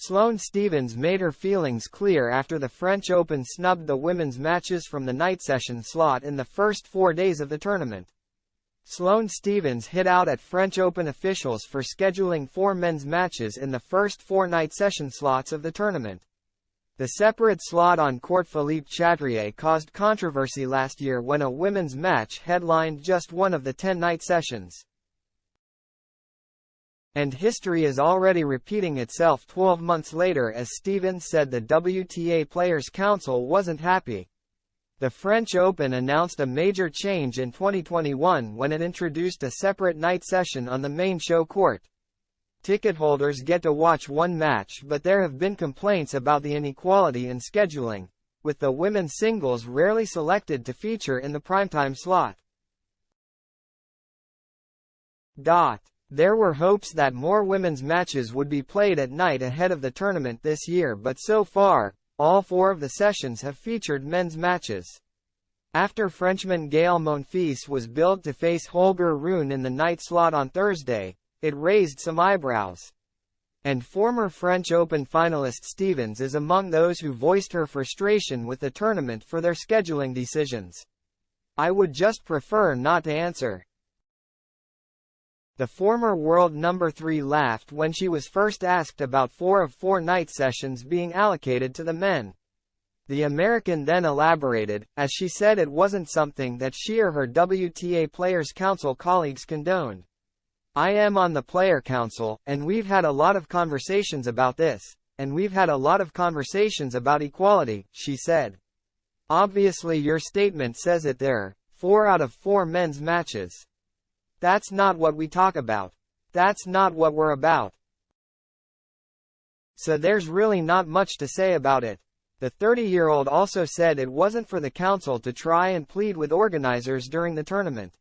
Sloane Stephens made her feelings clear after the French Open snubbed the women's matches from the night session slot in the first 4 days of the tournament. Sloane Stephens hit out at French Open officials for scheduling 4 men's matches in the first 4 night session slots of the tournament. The separate slot on court Philippe Chatrier caused controversy last year when a women's match headlined just one of the 10 night sessions. And history is already repeating itself 12 months later, as Stephens said the WTA Players' Council wasn't happy. The French Open announced a major change in 2021 when it introduced a separate night session on the main show court. Ticket holders get to watch one match, but there have been complaints about the inequality in scheduling, with the women's singles rarely selected to feature in the primetime slot. There were hopes that more women's matches would be played at night ahead of the tournament this year, but so far, all 4 of the sessions have featured men's matches. After Frenchman Gaël Monfils was billed to face Holger Rune in the night slot on Thursday, it raised some eyebrows. And former French Open finalist Stephens is among those who voiced her frustration with the tournament for their scheduling decisions. "I would just prefer not to answer." The former world number 3 laughed when she was first asked about 4 of 4 night sessions being allocated to the men. The American then elaborated, as she said it wasn't something that she or her WTA Players' Council colleagues condoned. "I am on the Player Council, and we've had a lot of conversations about this, and we've had a lot of conversations about equality," she said. "Obviously your statement says it there, 4 out of 4 men's matches. That's not what we talk about. That's not what we're about." So there's really not much to say about it. The 30-year-old also said it wasn't for the council to try and plead with organizers during the tournament.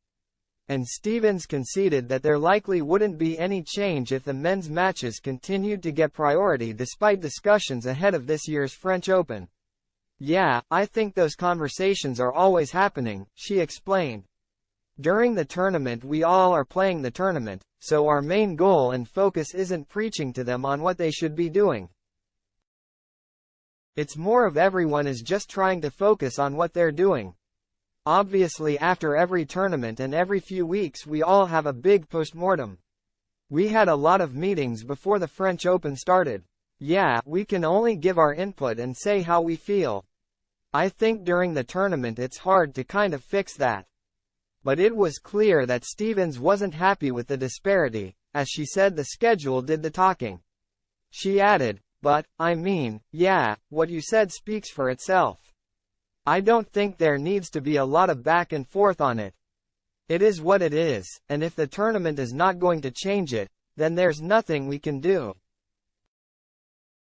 And Stephens conceded that there likely wouldn't be any change if the men's matches continued to get priority despite discussions ahead of this year's French Open. "Yeah, I think those conversations are always happening," she explained. "During the tournament we all are playing the tournament, so our main goal and focus isn't preaching to them on what they should be doing. It's more of everyone is just trying to focus on what they're doing. Obviously after every tournament and every few weeks we all have a big postmortem. We had a lot of meetings before the French Open started. Yeah, we can only give our input and say how we feel. I think during the tournament it's hard to kind of fix that." But it was clear that Stephens wasn't happy with the disparity, as she said the schedule did the talking. She added, "But, I mean, yeah, what you said speaks for itself. I don't think there needs to be a lot of back and forth on it. It is what it is, and if the tournament is not going to change it, then there's nothing we can do."